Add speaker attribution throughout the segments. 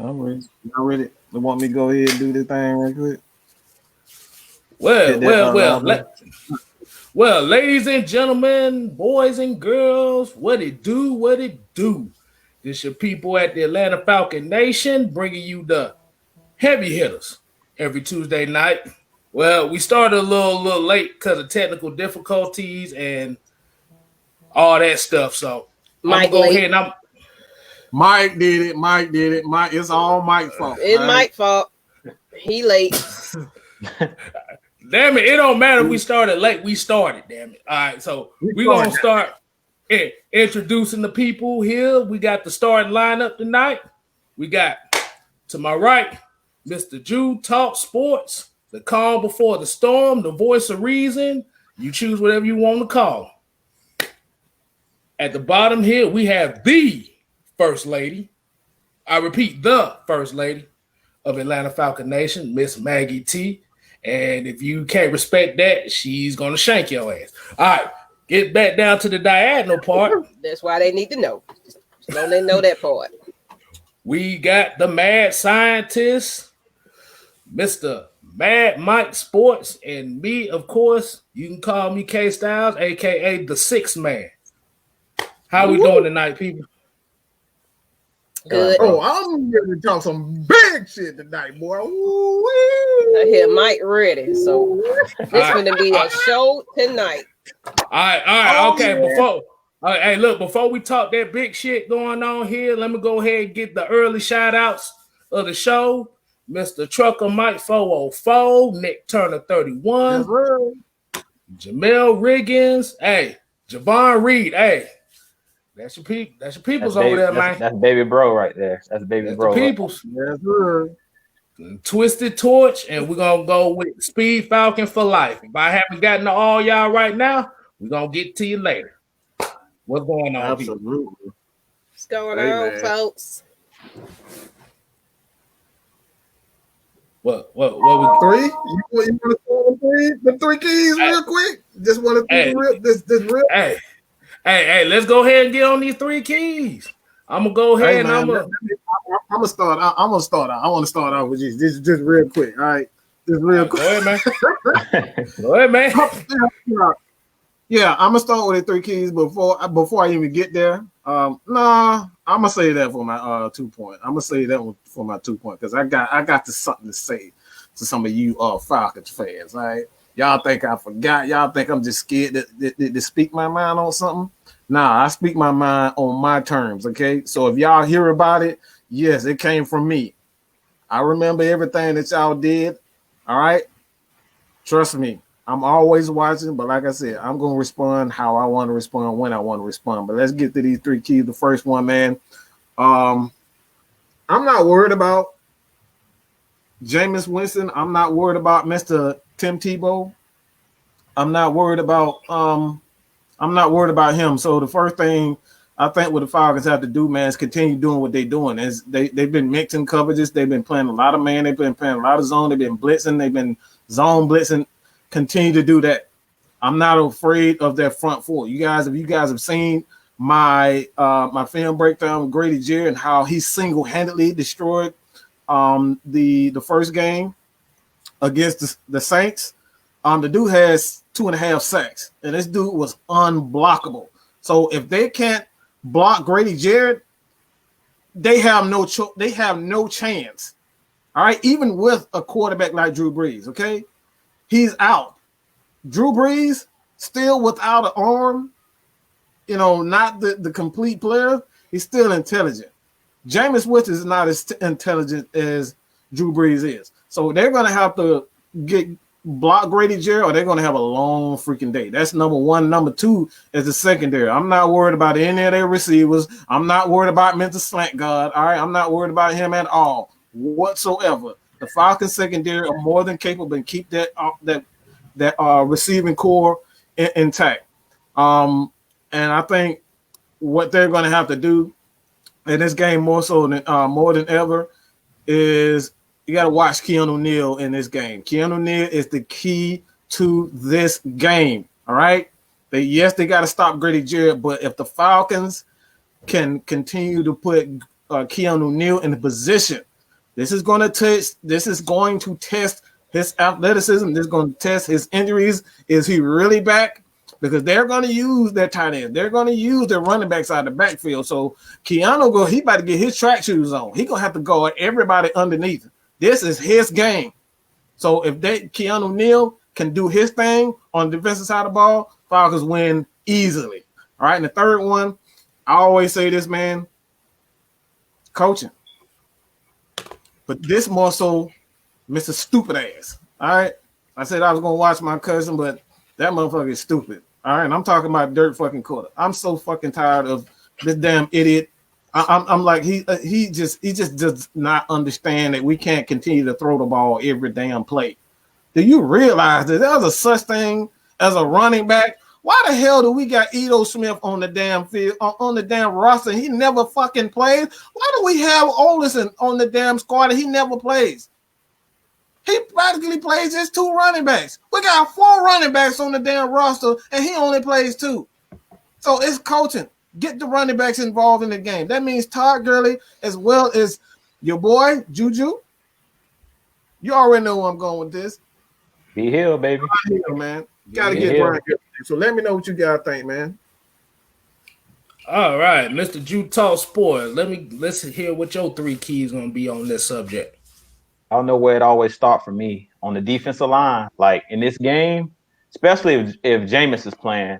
Speaker 1: I'm ready. Y'all ready? You want me to go ahead and do this thing right quick?
Speaker 2: Well, ladies and gentlemen, boys and girls, what it do? This your people at the Atlanta Falcon Nation bringing you the heavy hitters every Tuesday night. Well, we started a little late because of technical difficulties and all that stuff. So
Speaker 3: Mike,
Speaker 2: go ahead and
Speaker 1: Mike did it. Mike, it's all Mike's fault.
Speaker 3: It's Mike's fault. He late.
Speaker 2: Damn it, it don't matter if we started late. We started, damn it. All right, so we're going to start introducing the people here. We got the starting lineup tonight. We got, to my right, Mr. Jude Talk Sports, the calm before the storm, the voice of reason. You choose whatever you want to call. At the bottom here, we have the First Lady. I repeat, the First Lady of Atlanta Falcon Nation, Miss Maggie T. And if you can't respect that, she's going to shank your ass. All right, get back down to the diagonal part.
Speaker 3: That's why they need to know. Don't they know that part?
Speaker 2: We got the mad scientist, Mr. Mad Mike Sports, and me, of course. You can call me KStylz, a.k.a. the Sixth Man. How we doing tonight, people?
Speaker 3: Good.
Speaker 1: I'm ready to talk some big shit tonight, boy.
Speaker 3: I hear Mike ready, so it's going to be a show tonight.
Speaker 2: All right, okay. Yeah. Before we talk that big shit going on here, let me go ahead and get the early shout outs of the show. Mr. Trucker Mike 404, Nick Turner 31, Jamel Riggins, Javon Reed, That's your peoples over there, man.
Speaker 4: That's baby bro right there. That's bro.
Speaker 2: The peoples.
Speaker 1: Yes, sir.
Speaker 2: Twisted Torch, and we're gonna go with Speed Falcon for life. If I haven't gotten to all y'all right now, we're gonna get to you later. What's going on?
Speaker 1: Absolutely.
Speaker 3: What's going on, folks?
Speaker 2: What we
Speaker 1: three? You want to call the three keys real quick? Just want to this real.
Speaker 2: Hey, let's go ahead and get on these three keys. I'm gonna go ahead I'm gonna
Speaker 1: start. I want to start out with you. Just real quick. All right, just real quick.
Speaker 2: Go ahead, man.
Speaker 1: Yeah, I'm gonna start with the three keys before I even get there. I'm gonna say that for my 2 point. I'm gonna say that one for my 2 point because I got something to say to some of you Falcons fans. All right, y'all think I forgot? Y'all think I'm just scared to speak my mind on something? Nah, I speak my mind on my terms. Okay, so if y'all hear about it, yes, it came from me. I remember everything that y'all did. All right, trust me. I'm always watching, but like I said, I'm going to respond how I want to respond when I want to respond. But let's get to these three keys. The first one, man, I'm not worried about Jameis Winston. I'm not worried about Mr. Tim Tebow. I'm not worried about him. So the first thing I think what the Falcons have to do, man, is continue doing what they're doing. As they've been mixing coverages, they've been playing a lot of man, they've been playing a lot of zone, they've been blitzing, they've been zone blitzing. Continue to do that. I'm not afraid of that front four. If you guys have seen my film breakdown with Grady Jarrett and how he single-handedly destroyed the first game against the Saints, the dude has 2.5 sacks, and this dude was unblockable. So if they can't block Grady Jarrett, they have no chance. All right, even with a quarterback like Drew Brees, okay? He's out. Drew Brees still without an arm, not the complete player. He's still intelligent. Jameis Winston is not as intelligent as Drew Brees is. So they're going to have to block Grady Jarrett or they're going to have a long freaking day. That's number one. Number two is the secondary. I'm not worried about any of their receivers. I'm not worried about Mental Slant God. All right, I'm not worried about him at all whatsoever. The Falcons secondary are more than capable and keep that receiving core intact. And I think what they're going to have to do in this game more than ever is you got to watch Keanu Neal in this game. Keanu Neal is the key to this game. All right. They got to stop Grady Jarrett, but if the Falcons can continue to put Keanu Neal in the position This is going to test his athleticism. This is going to test his injuries. Is he really back? Because they're going to use their tight end. They're going to use their running backs out of the backfield. So Keanu he about to get his track shoes on. He going to have to guard everybody underneath him. This is his game. So if Keanu Neal can do his thing on the defensive side of the ball, Falcons win easily. All right, and the third one, I always say this, man, coaching. But this more so Mr. Stupid Ass. All right, I said I was going to watch my cousin, but that motherfucker is stupid. All right, and I'm talking about dirt fucking quarter. I'm so fucking tired of this damn idiot. I'm like he just does not understand that we can't continue to throw the ball every damn play. Do you realize that there's a such thing as a running back? Why the hell do we got Edo Smith on the damn field on the damn roster? He never fucking plays. Why do we have Olsen on the damn squad and he never plays? He practically plays just 2 running backs. We got 4 running backs on the damn roster, and he only plays 2. So it's coaching. Get the running backs involved in the game. That means Todd Gurley as well as your boy, Juju. You already know where I'm going with this.
Speaker 4: Be healed, baby.
Speaker 1: Be healed, man. Got to get Brian Gurley. So let me know what you guys think, man.
Speaker 2: All right, Mr. Utah Sport. Let's hear what your 3 keys going to be on this subject.
Speaker 4: I don't know where it always starts for me on the defensive line. Like in this game, especially if Jameis is playing,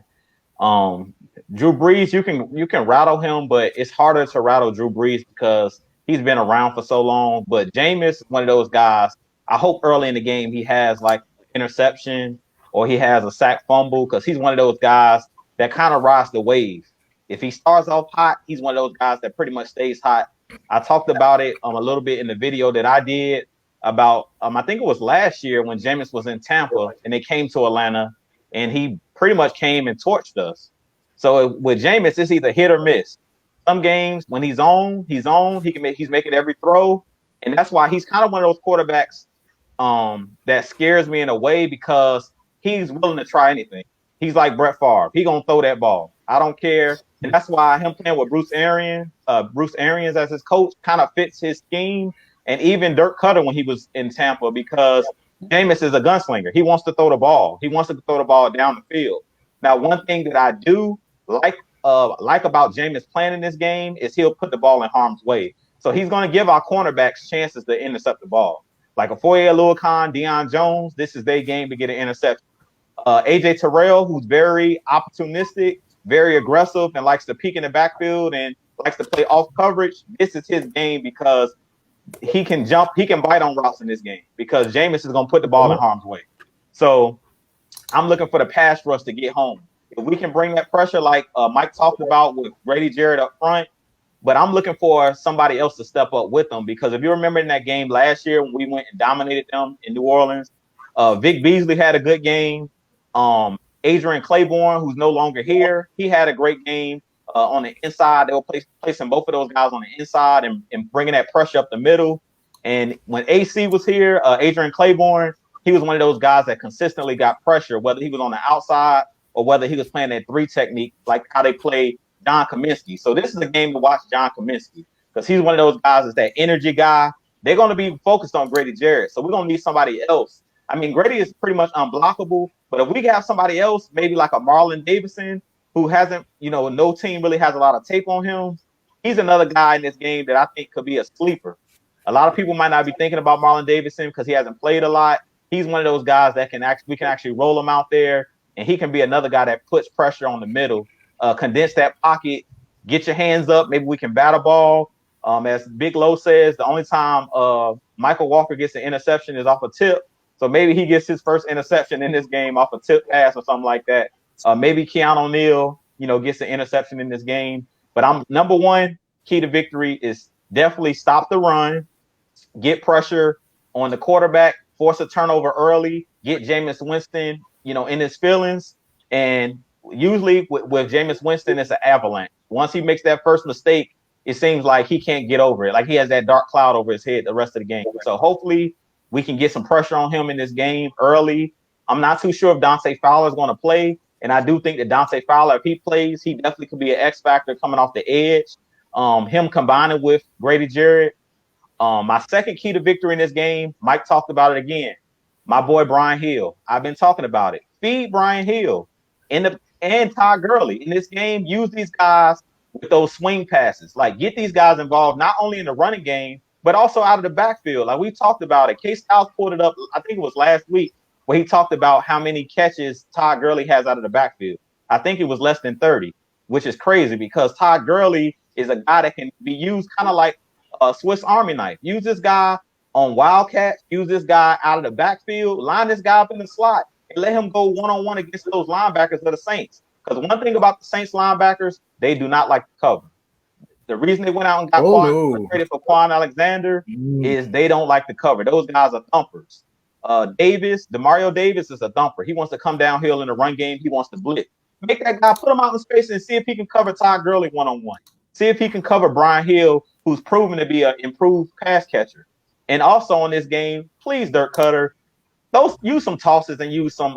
Speaker 4: Drew Brees, you can rattle him, but it's harder to rattle Drew Brees because he's been around for so long. But Jameis is one of those guys. I hope early in the game he has like interception or he has a sack fumble because he's one of those guys that kind of rides the wave. If he starts off hot, he's one of those guys that pretty much stays hot. I talked about it a little bit in the video that I did about I think it was last year when Jameis was in Tampa and they came to Atlanta and he pretty much came and torched us. So with Jameis, it's either hit or miss. Some games when he's on, he's making every throw. And that's why he's kind of one of those quarterbacks that scares me in a way because he's willing to try anything. He's like Brett Favre. He gonna throw that ball. I don't care. And that's why him playing with Bruce Arians as his coach kind of fits his scheme. And even Dirk Cutter when he was in Tampa, because Jameis is a gunslinger. He wants to throw the ball. He wants to throw the ball down the field. Now, one thing that I do like about Jameis playing in this game is he'll put the ball in harm's way. So he's going to give our cornerbacks chances to intercept the ball. Like a Foye Oluokun, Deion Jones, this is their game to get an interception. AJ Terrell, who's very opportunistic, very aggressive, and likes to peek in the backfield and likes to play off coverage. This is his game because he can jump, he can bite on routes in this game because Jameis is going to put the ball in harm's way. So I'm looking for the pass rush to get home. If we can bring that pressure like Mike talked about with Grady Jarrett up front, but I'm looking for somebody else to step up with them because if you remember in that game last year when we went and dominated them in New Orleans, Vic Beasley had a good game. Adrian Claiborne, who's no longer here, he had a great game. On the inside, they were placing both of those guys on the inside and bringing that pressure up the middle. And when AC was here, Adrian Claiborne, he was one of those guys that consistently got pressure, whether he was on the outside or whether he was playing that 3 technique, like how they play John Kaminsky. So this is a game to watch John Kaminsky because he's one of those guys that's that energy guy. They're going to be focused on Grady Jarrett. So we're going to need somebody else. I mean, Grady is pretty much unblockable, but if we have somebody else, maybe like a Marlon Davidson, who hasn't, no team really has a lot of tape on him. He's another guy in this game that I think could be a sleeper. A lot of people might not be thinking about Marlon Davidson because he hasn't played a lot. He's one of those guys that we can actually roll him out there, and he can be another guy that puts pressure on the middle, condense that pocket, get your hands up. Maybe we can bat a ball. As Big Low says, the only time Michael Walker gets an interception is off a tip. So maybe he gets his first interception in this game off a tip pass or something like that. Maybe Keanu Neal, gets an interception in this game. But I'm number one key to victory is definitely stop the run, get pressure on the quarterback, force a turnover early, get Jameis Winston, in his feelings. And usually with Jameis Winston, it's an avalanche. Once he makes that first mistake, it seems like he can't get over it. Like he has that dark cloud over his head the rest of the game. So hopefully we can get some pressure on him in this game early. I'm not too sure if Dante Fowler is going to play. And I do think that Dante Fowler, if he plays, he definitely could be an X factor coming off the edge. Him combining with Grady Jarrett, My second key to victory in this game, Mike talked about it again. My boy Brian Hill. I've been talking about it. Feed Brian Hill and Todd Gurley in this game. Use these guys with those swing passes. Like, get these guys involved not only in the running game, but also out of the backfield. Like we talked about it. KStylz pulled it up, I think it was last week, where he talked about how many catches Todd Gurley has out of the backfield. I think it was less than 30, which is crazy because Todd Gurley is a guy that can be used kind of like a Swiss Army knife. Use this guy on Wildcats, use this guy out of the backfield, line this guy up in the slot, and let him go one-on-one against those linebackers of the Saints. Because one thing about the Saints linebackers, they do not like to cover. The reason they went out and got traded for Quan Alexander is they don't like to cover. Those guys are thumpers. Demario Davis is a thumper. He wants to come downhill in the run game. He wants to blitz. Make that guy, put him out in space and see if he can cover Todd Gurley one-on-one. See if he can cover Brian Hill, who's proven to be an improved pass catcher. And also in this game, please, Dirk Cutter, use some tosses and use some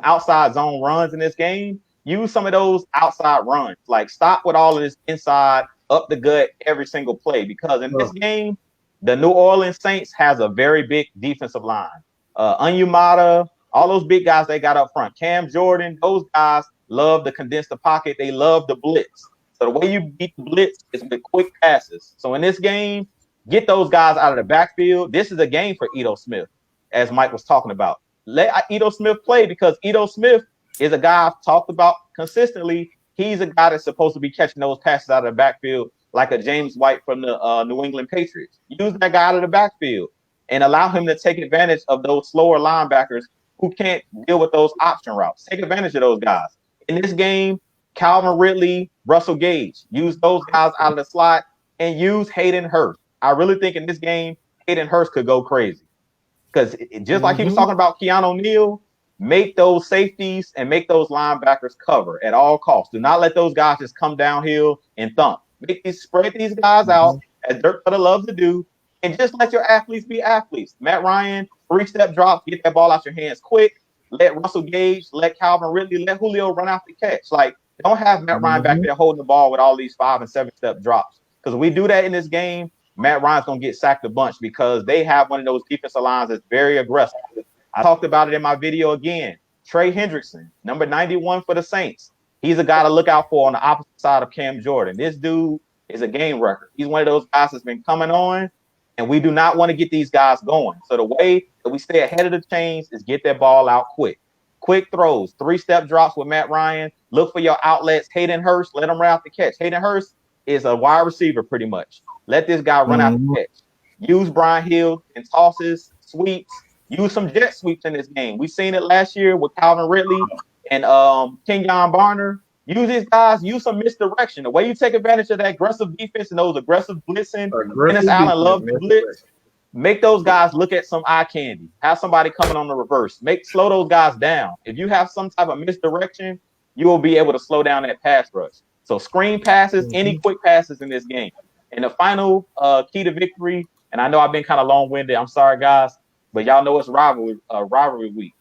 Speaker 4: outside zone runs in this game. Use some of those outside runs. Like, stop with all of this inside, up the gut, every single play. Because in this game, the New Orleans Saints has a very big defensive line. Onyemata, all those big guys they got up front. Cam Jordan, those guys love to condense the pocket. They love the blitz. So the way you beat the blitz is with quick passes. So in this game, get those guys out of the backfield. This is a game for Ito Smith, as Mike was talking about. Let Ito Smith play because Ito Smith is a guy I've talked about consistently. He's a guy that's supposed to be catching those passes out of the backfield like a James White from the New England Patriots. Use that guy out of the backfield and allow him to take advantage of those slower linebackers who can't deal with those option routes. Take advantage of those guys. In this game, Calvin Ridley, Russell Gage, use those guys out of the slot and use Hayden Hurst. I really think in this game, Hayden Hurst could go crazy. Because just like he was talking about Keanu O'Neal, make those safeties and make those linebackers cover at all costs. Do not let those guys just come downhill and thump. Spread these guys out, as Dirk Cutter loves to do, and just let your athletes be athletes. Matt Ryan, 3-step drop, get that ball out your hands quick. Let Russell Gage, let Calvin Ridley, let Julio run out the catch. Like, don't have Matt Ryan back there holding the ball with all these 5- and 7-step drops. Because if we do that in this game, Matt Ryan's going to get sacked a bunch because they have one of those defensive lines that's very aggressive. I talked about it in my video again. Trey Hendrickson, number 91 for the Saints. He's a guy to look out for on the opposite side of Cam Jordan. This dude is a game record. He's one of those guys that's been coming on, and we do not want to get these guys going. So the way that we stay ahead of the chains is get that ball out quick. Quick throws, 3-step drops with Matt Ryan. Look for your outlets. Hayden Hurst, let him run out the catch. Hayden Hurst is a wide receiver pretty much. Let this guy run out the catch. Use Brian Hill in tosses, sweeps. Use some jet sweeps in this game. We've seen it last year with Calvin Ridley and Kenyon Barner. Use these guys. Use some misdirection. The way you take advantage of that aggressive defense and those aggressive blitzing. Dennis Allen loves to blitz. Make those guys look at some eye candy. Have somebody coming on the reverse. Slow those guys down. If you have some type of misdirection, you will be able to slow down that pass rush. So screen passes, any quick passes in this game. And the final key to victory, and I know I've been kind of long-winded. I'm sorry, guys, but y'all know it's rivalry week.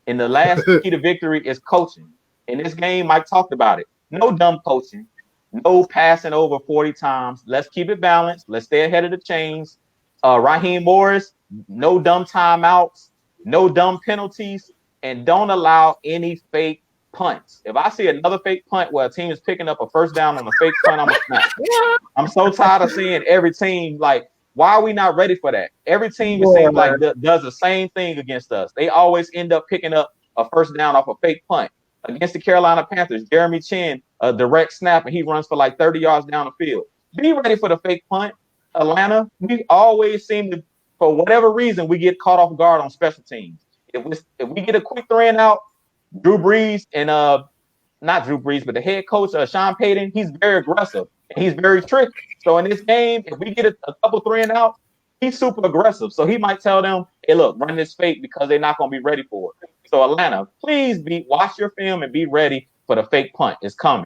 Speaker 4: And the last key to victory is coaching. In this game, Mike talked about it. No dumb coaching. No passing over 40 times. Let's keep it balanced. Let's stay ahead of the chains. Raheem Morris, no dumb timeouts, no dumb penalties, and don't allow any fake punts. If I see another fake punt where a team is picking up a first down on a fake punt, I'm a snap. I'm so tired of seeing every team, like, why are we not ready for that? Every team, it seems like, does the same thing against us. They always end up picking up a first down off a fake punt. Against the Carolina Panthers, Jeremy Chin, a direct snap, and he runs for like 30 yards down the field. Be ready for the fake punt. Atlanta, we always seem to, for whatever reason, we get caught off guard on special teams. If we get a quick 3 and out, Drew Brees and not Drew Brees, but the head coach, Sean Payton, he's very aggressive and he's very tricky. So in this game, if we get a couple 3 and out, he's super aggressive. So he might tell them, hey, look, run this fake because they're not going to be ready for it. So Atlanta, please watch your film and be ready for the fake punt. It's coming.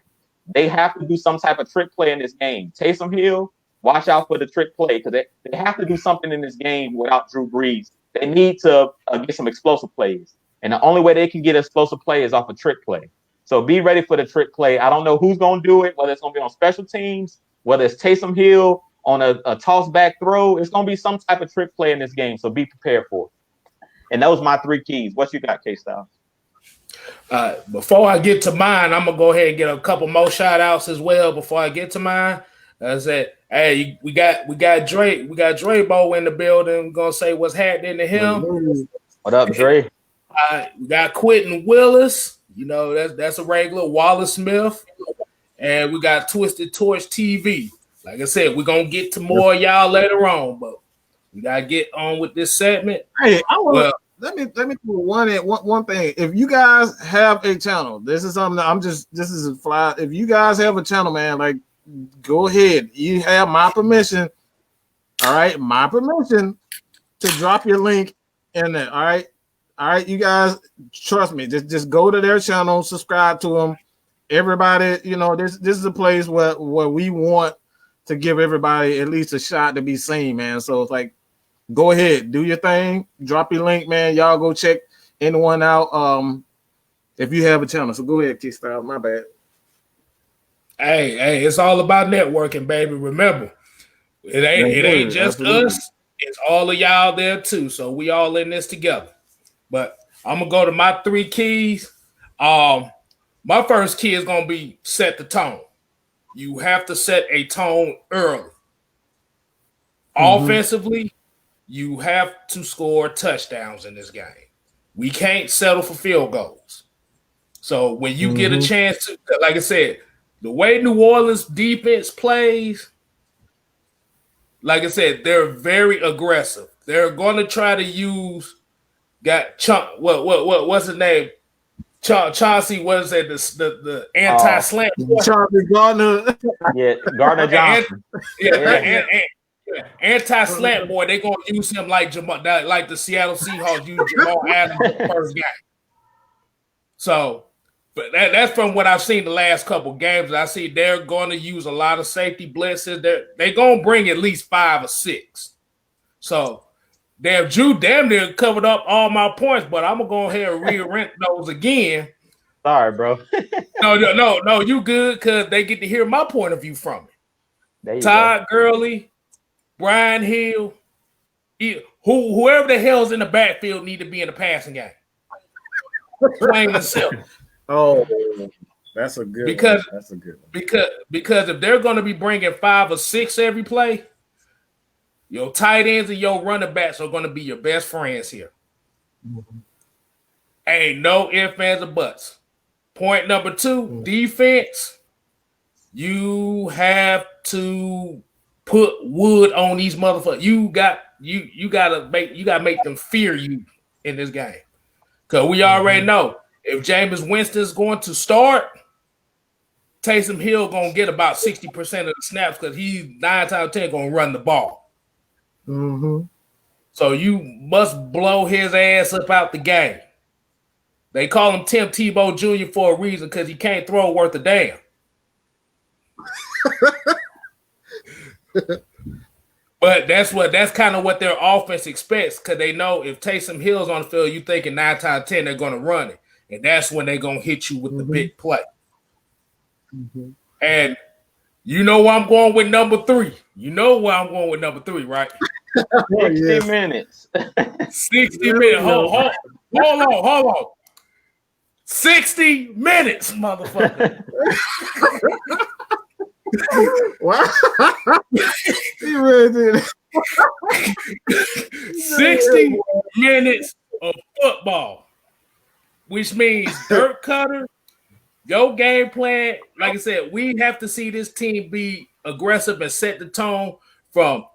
Speaker 4: They have to do some type of trick play in this game. Taysom Hill, watch out for the trick play because they have to do something in this game without Drew Brees. They need to get some explosive plays. And the only way they can get explosive play is off a trick play. So be ready for the trick play. I don't know who's going to do it, whether it's going to be on special teams, whether it's Taysom Hill on a toss back throw. It's gonna be some type of trick play in this game, so be prepared for it. And those are my 3 keys. What you got, KStylz?
Speaker 2: Before I get to mine, I'm gonna go ahead and get a couple more shout outs as well. Before I get to mine, I said, hey, we got Dre, Bo in the building. I'm gonna say what's happening to him.
Speaker 4: What up, Dre?
Speaker 2: We got Quentin Willis. You know, that's a regular. Wallace Smith, and we got Twisted Torch TV. Like I said, we're gonna get to more of y'all later on, but we gotta get on with this segment.
Speaker 1: Hey, let me do one thing. If you guys have a channel, this is something that this is a fly. If you guys have a channel, man, like go ahead. You have my permission. All right, my permission to drop your link in there. All right, you guys, trust me. Just go to their channel, subscribe to them. Everybody, you know, this is a place where we want to give everybody at least a shot to be seen, man. So it's like, go ahead, do your thing, drop your link, man. Y'all go check anyone out. If you have a channel, so go ahead, KStylz. My bad.
Speaker 2: Hey, it's all about networking, baby. Remember, it ain't just absolutely us. It's all of y'all there too. So we all in this together. But I'm gonna go to my 3 keys. My first key is gonna be set the tone. You have to set a tone early. Offensively, you have to score touchdowns in this game. We can't settle for field goals. So when you get a chance to, like I said, the way New Orleans defense plays, like I said, they're very aggressive. They're going to try to use what's his name? Chauncey, what is it? The anti-slant.
Speaker 1: Chauncey Gardner.
Speaker 4: Yeah, Gardner Johnson.
Speaker 2: Anti-slant boy. They're gonna use him like the Seattle Seahawks used Jamal Adams in the first game. So, but that's from what I've seen the last couple games. I see they're going to use a lot of safety blitzes. They're gonna bring at least 5 or 6. So. Drew damn near covered up all my points, but I'm gonna go ahead and rearrange those again.
Speaker 4: Sorry, bro.
Speaker 2: No, you good because they get to hear my point of view from it. Todd Gurley, Brian Hill, whoever the hell's in the backfield need to be in the passing game. Plain and simple.
Speaker 1: Oh, that's a good one. That's a good one.
Speaker 2: Because if they're going to be bringing 5 or 6 every play, your tight ends and your running backs are going to be your best friends here. Ain't no ifs, ands, or buts. Point number 2, defense. You have to put wood on these motherfuckers. You gotta make them fear you in this game. Because we already know if Jameis Winston's going to start, Taysom Hill gonna get about 60% of the snaps because he's 9 times out of 10 gonna run the ball. So you must blow his ass up out the game. They call him Tim Tebow Jr. for a reason because he can't throw worth a damn. But that's kind of what their offense expects because they know if Taysom Hill's on the field, you thinking 9 times out of 10 they're going to run it, and that's when they're going to hit you with the big play. And you know where I'm going with number 3. You know where I'm going with number 3, right?
Speaker 4: 60 minutes.
Speaker 2: 60 minutes. Hold on. 60 minutes, motherfucker.
Speaker 1: Wow.
Speaker 2: 60 minutes of football, which means dirt cutter. Your game plan, like I said, we have to see this team be aggressive and set the tone from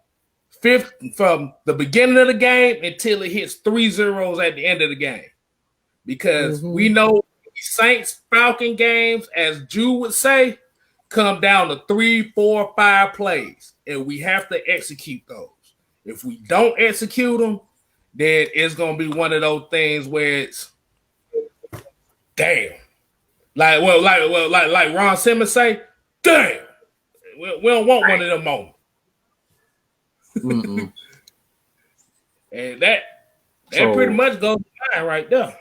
Speaker 2: the beginning of the game until it hits 3 zeros at the end of the game. Because we know Saints Falcon games, as Drew would say, come down to 3, 4, 5 plays, and we have to execute those. If we don't execute them, then it's gonna be one of those things where it's damn. Like Ron Simmons say, damn. We don't want one of them moments. And that pretty much goes fine right there.